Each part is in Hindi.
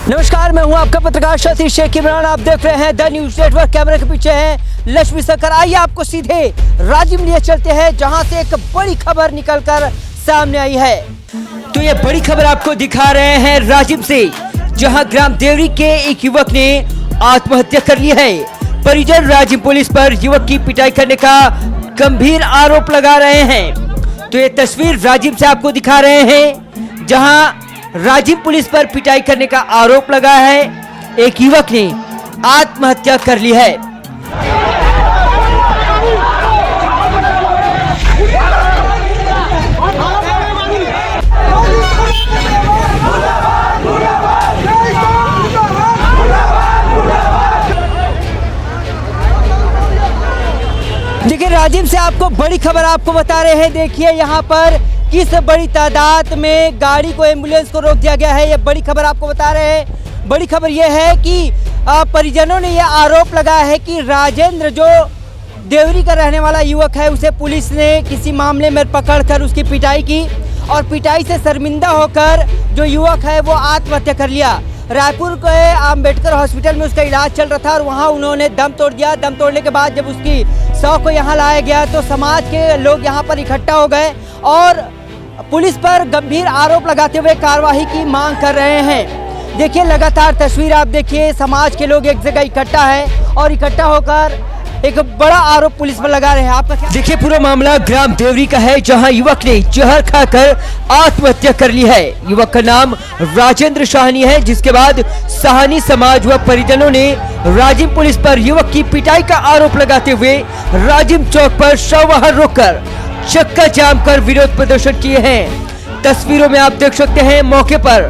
नमस्कार, मैं हूं आपका पत्रकार सतीश शेख इमरान। आप देख रहे हैं द न्यूज नेटवर्क। कैमरे के पीछे है लक्ष्मी शंकर। आइए आपको सीधे राजिम लिए चलते हैं, जहां से एक बड़ी खबर निकलकर सामने आई है। तो ये बड़ी खबर आपको दिखा रहे हैं राजिम से, जहां ग्राम देवरी के एक युवक ने आत्महत्या कर ली है। परिजन राजिम पुलिस पर युवक की पिटाई करने का गंभीर आरोप लगा रहे हैं। तो ये तस्वीर राजिम से आपको दिखा रहे हैं, जहां राजिम पुलिस पर पिटाई करने का आरोप लगा है। एक युवक ने आत्महत्या कर ली है। देखिए, राजिम से आपको बड़ी खबर आपको बता रहे हैं। देखिए यहाँ पर किस बड़ी तादाद में गाड़ी को, एम्बुलेंस को रोक दिया गया है। ये बड़ी खबर आपको बता रहे हैं। बड़ी खबर ये है कि परिजनों ने यह आरोप लगाया है कि राजेंद्र, जो देवरी का रहने वाला युवक है, उसे पुलिस ने किसी मामले में पकड़कर उसकी पिटाई की और पिटाई से शर्मिंदा होकर जो युवक है वो आत्महत्या कर लिया। रायपुर के अम्बेडकर हॉस्पिटल में उसका इलाज चल रहा था और वहाँ उन्होंने दम तोड़ दिया। दम तोड़ने के बाद जब उसकी शव को यहाँ लाया गया तो समाज के लोग यहाँ पर इकट्ठा हो गए और पुलिस पर गंभीर आरोप लगाते हुए कार्रवाई की मांग कर रहे हैं। देखिए, लगातार तस्वीर आप देखिए, समाज के लोग एक जगह इकट्ठा है और इकट्ठा होकर एक बड़ा आरोप पुलिस पर लगा रहे हैं। आपका क्या देखिए, पूरा मामला ग्राम देवरी का है, जहां युवक ने जहर खाकर आत्महत्या कर ली है। युवक का नाम राजेंद्र साहनी है, जिसके बाद साहनी समाज व परिजनों ने राजिम पुलिस पर युवक की पिटाई का आरोप लगाते हुए राजिम चौक पर शव वाहन रोककर चक्का जाम कर विरोध प्रदर्शन किए हैं। तस्वीरों में आप देख सकते हैं, मौके पर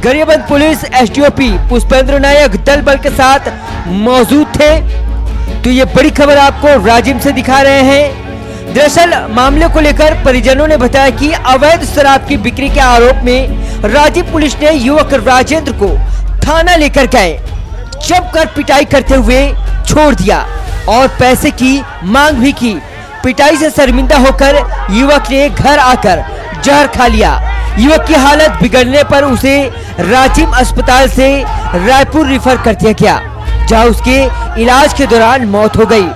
गरियाबंद पुलिस एसडीओपी पुष्पेंद्र नायक दल बल के साथ मौजूद थे। तो ये बड़ी खबर आपको राजिम से दिखा रहे हैं। दरअसल मामले को लेकर परिजनों ने बताया कि अवैध शराब की बिक्री के आरोप में राजिम पुलिस ने युवक राजेंद्र को थाना लेकर गए, जमकर पिटाई करते हुए छोड़ दिया और पैसे की मांग भी की। पिटाई से शर्मिंदा होकर युवक ने घर आकर जहर खा लिया। युवक की हालत बिगड़ने पर उसे राजिम अस्पताल से रायपुर रेफर कर दिया गया, जहां उसके इलाज के दौरान मौत हो गई।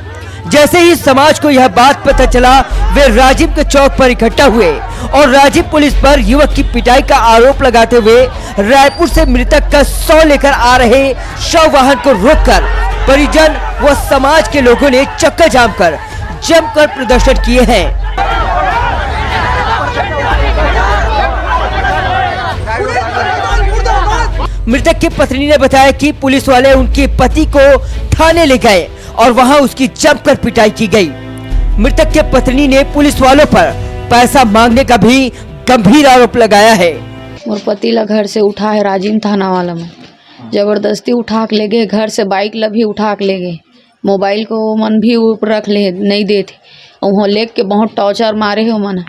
जैसे ही समाज को यह बात पता चला, वे राजिम के चौक पर इकट्ठा हुए और राजिम पुलिस पर युवक की पिटाई का आरोप लगाते हुए रायपुर से मृतक का शव लेकर आ रहे शव वाहन को रोककर परिजन व समाज के लोगों ने चक्का जाम कर जमकर प्रदर्शन किए हैं। मृतक की पत्नी ने बताया कि पुलिस वाले उनके पति को थाने ले गए और वहां उसकी जमकर पिटाई की गई। मृतक के पत्नी ने पुलिस वालों पर पैसा मांगने का भी गंभीर आरोप लगाया है। और पति ला घर से उठा है राजिम थाना वाला में, जबरदस्ती उठा के ले गए। घर से बाइक ला भी उठा के ले गए, मोबाइल को मन भी ऊपर रख ले, नहीं देते। और वहाँ ले के बहुत टॉर्चर मारे हो मन,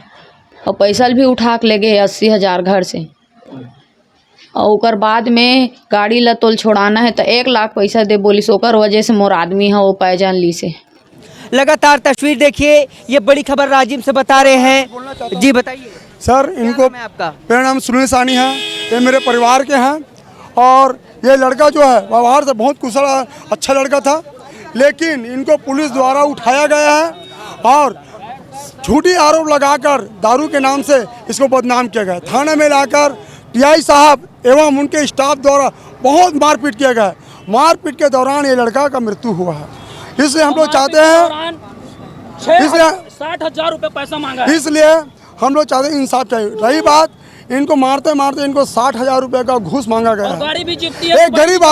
और पैसा भी उठा के ले गए 80,000 घर से। और ओकर बाद में गाड़ी ला तोल छोड़ाना है तो 1 लाख पैसा दे बोलिस। ओकर वजह से मोर आदमी है वो पहचान ली से। लगातार तस्वीर देखिए, ये बड़ी खबर राजिम से बता रहे हैं। जी बताइए सर। इनको आपका मेरा नाम सुनील साहनी है, ये मेरे परिवार के हैं। और ये लड़का जो है व्यवहार से बहुत कुशल अच्छा लड़का था, लेकिन इनको पुलिस द्वारा उठाया गया है और झूठी आरोप लगाकर दारू के नाम से इसको बदनाम किया गया। थाने में लाकर टीआई साहब एवं उनके स्टाफ द्वारा बहुत मारपीट किया गया। मारपीट के दौरान ये लड़का का मृत्यु हुआ है। इसलिए हम लोग चाहते हैं, इसलिए 60,000 रुपये पैसा मांगा है। इसलिए हम लोग चाहते हैं इंसाफ चाहिए। रही बात, इनको मारते मारते इनको 60,000 रुपये का घूस मांगा गया है। गाड़ी भी जीतती है। एक गरीब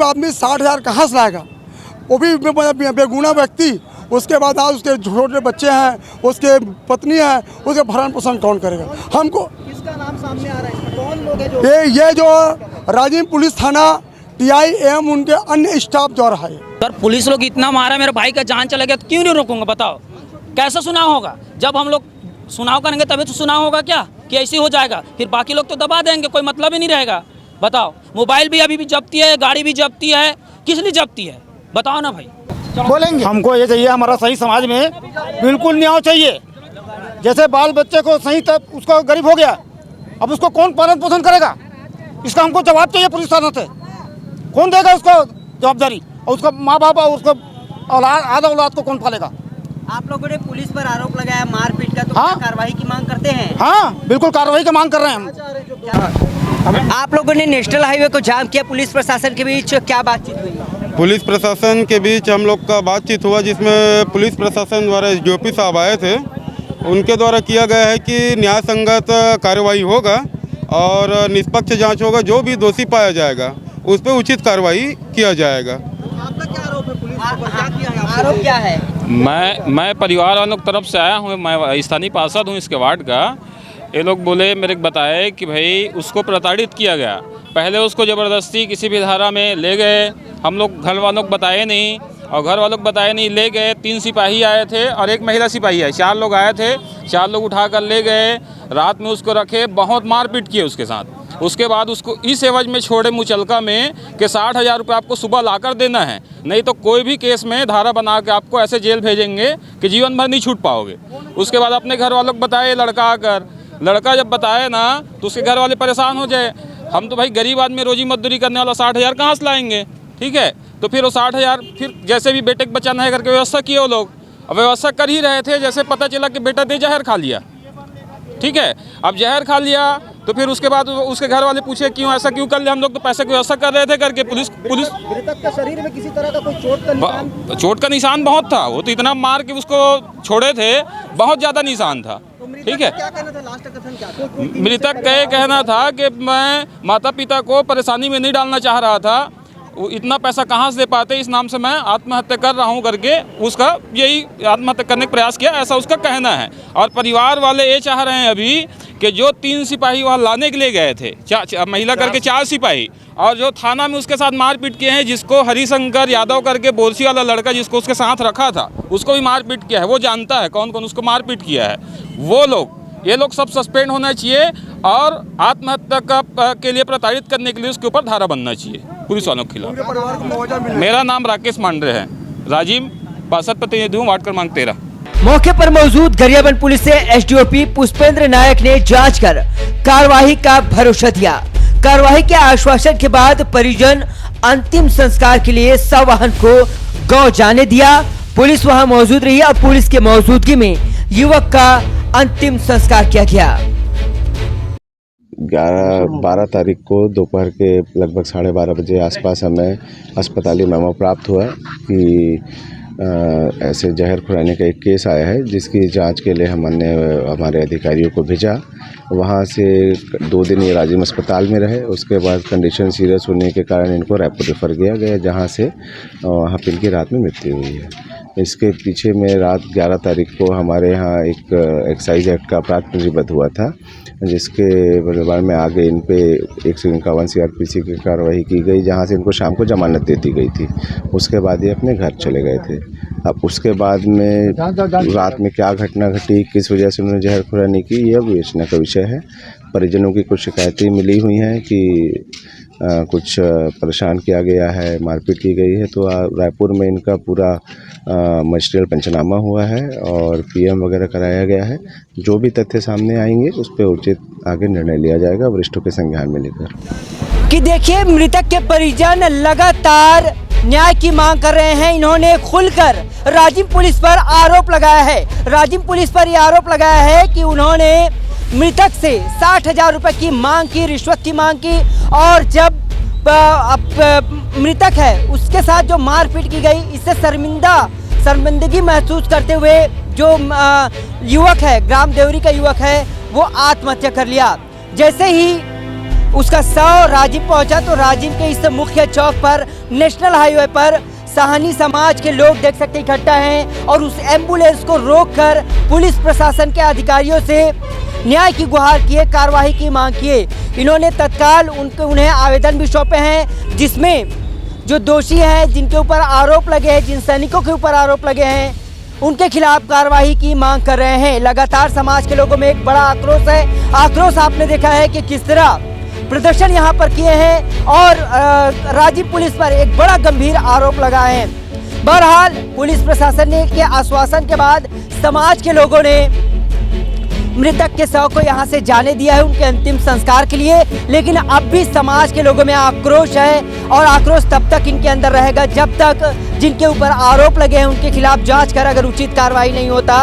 आदमी 60,000 कहाँ से लाएगा, वो भी बेगुना व्यक्ति। उसके बाद आज उसके छोटे बच्चे हैं, उसके पत्नी है, उसके भरण पोषण कौन करेगा? हमको किसका नाम सामने आ रहा है? कौन लोग हैं जो ये जो राजिम पुलिस थाना टीआई एवं उनके अन्य स्टाफ द्वारा है। सर, पुलिस लोग इतना मारा, मेरे भाई का जान चला गया तो क्यों नहीं रोकूंगा? बताओ कैसे सुनाव होगा? जब हम लोग सुनाव करेंगे तभी तो सुनाव होगा क्या कि ऐसे हो जाएगा? फिर बाकी लोग तो दबा देंगे, कोई मतलब ही नहीं रहेगा। बताओ, मोबाइल भी अभी भी जब्ती है, गाड़ी भी जब्ती है, किस लिए जब्ती है? बताओ ना भाई। बोलेंगे हमको ये चाहिए, हमारा सही समाज में बिल्कुल न्याय चाहिए। जैसे बाल बच्चे को सही तब उसको गरीब हो गया, अब उसको कौन पालन पोषण करेगा? इसका हमको जवाब चाहिए पुलिस थाना से। कौन देगा उसको जवाबदारी, और उसका माँ बाप और उसका औलाद, आधा औलाद को कौन पालेगा? आप लोगों ने पुलिस पर आरोप लगाया मारपीट का, तो हाँ। क्या कार्रवाई की मांग करते हैं? हाँ बिल्कुल कार्रवाई की मांग कर रहे हैं हम। आप लोगों ने नेशनल हाईवे को जाम किया, पुलिस प्रशासन के बीच क्या बातचीत हुई? पुलिस प्रशासन के बीच हम लोग का बातचीत हुआ, जिसमें पुलिस प्रशासन द्वारा एसडीओपी साहब आए थे। उनके द्वारा किया गया है कि न्याय संगत कार्रवाई होगा और निष्पक्ष जांच होगा। जो भी दोषी पाया जाएगा उस पर उचित कार्रवाई किया जाएगा। आपका क्या आरोप है? पुलिस पर क्या किया है? आरोप क्या है? मैं परिवार वालों की तरफ से आया हूँ। मैं स्थानीय पार्षद हूँ इसके वार्ड का। ये लोग बोले, मेरे को बताए कि भाई उसको प्रताड़ित किया गया। पहले उसको ज़बरदस्ती किसी भी धारा में ले गए, हम लोग घर वालों को बताए नहीं, और घर वालों को बताए नहीं, ले गए। 3 सिपाही आए थे और 1 महिला सिपाही आई, 4 लोग आए थे। 4 लोग उठा कर ले गए, रात में उसको रखे, बहुत मारपीट किए उसके साथ। उसके बाद उसको इस एवज में छोड़े मुचलका में कि 60,000 रुपये आपको सुबह लाकर देना है, नहीं तो कोई भी केस में धारा बना के आपको ऐसे जेल भेजेंगे कि जीवन भर नहीं छूट पाओगे। उसके बाद अपने घर वालों को बताए, लड़का आकर, लड़का जब बताए ना तो उसके घर वाले परेशान हो जाए। हम तो भाई गरीब आदमी, रोजी मजदूरी करने वाला 60,000 कहाँ से लाएंगे? ठीक है, तो फिर वो 60,000 फिर जैसे भी बेटे को बचाना है करके व्यवस्था किए वो लोग। अब व्यवस्था कर ही रहे थे, जैसे पता चला कि बेटा ने जहर खा लिया। ठीक है, अब जहर खा लिया तो फिर उसके बाद उसके घर वाले पूछे क्यों ऐसा क्यों कर लिया? हम लोग तो पैसे की व्यवस्था कर रहे थे करके। पुलिस मृतक का शरीर में किसी तरह का कोई चोट का निशान बहुत था। वो तो इतना मार के उसको छोड़े थे, बहुत ज़्यादा निशान था। ठीक है, क्या कहना था? लास्ट कथन क्या? मृतक का कहना था कि मैं माता पिता को परेशानी में नहीं डालना चाह रहा था, वो इतना पैसा कहाँ से दे पाते, इस नाम से मैं आत्महत्या कर रहा हूँ करके उसका यही आत्महत्या करने का प्रयास किया, ऐसा उसका कहना है। और परिवार वाले ये चाह रहे हैं अभी कि जो 3 सिपाही वहाँ लाने के लिए गए थे, महिला करके 4 सिपाही, और जो थाना में उसके साथ मारपीट किए हैं, जिसको हरिशंकर यादव करके बोरसी वाला लड़का जिसको उसके साथ रखा था, उसको भी मारपीट किया है। वो जानता है कौन कौन उसको मारपीट किया है। वो लोग, ये लोग सब सस्पेंड होना चाहिए और आत्महत्या के लिए प्रताड़ित करने के लिए उसके ऊपर धारा बनना चाहिए पुलिस वालों के खिलाफ। मेरा नाम राकेश मांडरे है, राजीव पार्षद प्रतिनिधि हूँ, वार्ड क्रमांक 13। मौके पर मौजूद गरियाबंद पुलिस से एसडीओपी पुष्पेंद्र नायक ने जांच कर कार्रवाई का भरोसा दिया। कार्रवाई के आश्वासन के बाद परिजन अंतिम संस्कार के लिए सवाहन को गौ जाने दिया। पुलिस वहां मौजूद रही और पुलिस के मौजूदगी में युवक का अंतिम संस्कार किया गया। 12 तारीख को दोपहर के लगभग 12:30 बजे आसपास हमें अस्पताली मेमो प्राप्त हुआ कि ऐसे जहर खुराने का एक केस आया है, जिसकी जांच के लिए हमने हमारे अधिकारियों को भेजा। वहां से 2 दिन ये राजिम अस्पताल में रहे। उसके बाद कंडीशन सीरियस होने के कारण इनको रायपुर रेफर किया गया, जहां से वहाँ पर इनकी रात में मृत्यु हुई है। इसके पीछे में रात 11 तारीख को हमारे यहाँ एक एक्साइज एक्ट का अपराध पंजीबद्ध हुआ था, जिसके बारे में आगे इन पे 151 CRPC की कार्रवाई की गई, जहां से इनको शाम को जमानत दे दी गई थी। उसके बाद ये अपने घर चले गए थे। अब उसके बाद में रात में क्या घटना घटी, किस वजह से उन्होंने जहर खुरानी की, यह विवेचना का विषय है। परिजनों की कुछ शिकायतें मिली हुई हैं कि कुछ परेशान किया गया है, मारपीट की गई है। तो रायपुर में इनका पूरा मजिस्ट्रियल पंचनामा हुआ है और PM वगैरह कराया गया है। जो भी तथ्य सामने आएंगे उस पर उचित आगे निर्णय लिया जाएगा वरिष्ठों के संज्ञान में लेकर। कि देखिए, मृतक के परिजन लगातार न्याय की मांग कर रहे हैं। इन्होंने खुलकर राजिम पुलिस पर आरोप लगाया है। राजिम पुलिस पर यह आरोप लगाया है कि उन्होंने मृतक से 60,000 रुपए की मांग की, रिश्वत की मांग की, और जब मृतक है उसके साथ जो मारपीट की गई, इससे शर्मिंदगी महसूस करते हुए जो युवक है, ग्राम देवरी का युवक है, वो आत्महत्या कर लिया। जैसे ही उसका शव राजिम पहुंचा तो राजिम के इस मुख्य चौक पर, नेशनल हाईवे पर साहनी समाज के लोग देख सकते इकट्ठा हैं और उस एम्बुलेंस को रोककर पुलिस प्रशासन के अधिकारियों से न्याय की गुहार किए, कार्रवाई की मांग किए। इन्होंने तत्काल उन्हें आवेदन भी सौंपे हैं, जिसमें जो दोषी हैं, जिनके ऊपर आरोप लगे हैं, जिन सैनिकों के ऊपर आरोप लगे हैं, उनके खिलाफ कार्रवाई की मांग कर रहे हैं। लगातार समाज के लोगों में एक बड़ा आक्रोश है। आक्रोश आपने देखा है कि किस तरह प्रदर्शन यहाँ पर किए हैं और राजिम पुलिस पर एक बड़ा गंभीर आरोप लगाए हैं। बहरहाल पुलिस प्रशासन ने के आश्वासन के बाद समाज के लोगों ने मृतक के शव को यहाँ से जाने दिया है उनके अंतिम संस्कार के लिए, लेकिन अब भी समाज के लोगों में आक्रोश है और आक्रोश तब तक इनके अंदर रहेगा जब तक जिनके ऊपर आरोप लगे हैं उनके खिलाफ जांच कर अगर उचित कार्रवाई नहीं होता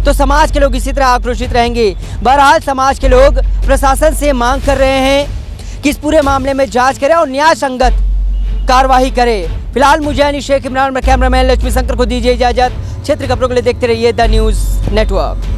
तो समाज के लोग इसी तरह आक्रोशित रहेंगे। बहरहाल समाज के लोग प्रशासन से मांग कर रहे हैं कि इस पूरे मामले में जांच करें और न्याय संगत कार्रवाई करे। फिलहाल मुझे यानी शेख इमरान, कैमरामैन लक्ष्मी शंकर को दीजिए इजाजत। क्षेत्र खबरों के लिए देखते रहिए द न्यूज़ नेटवर्क।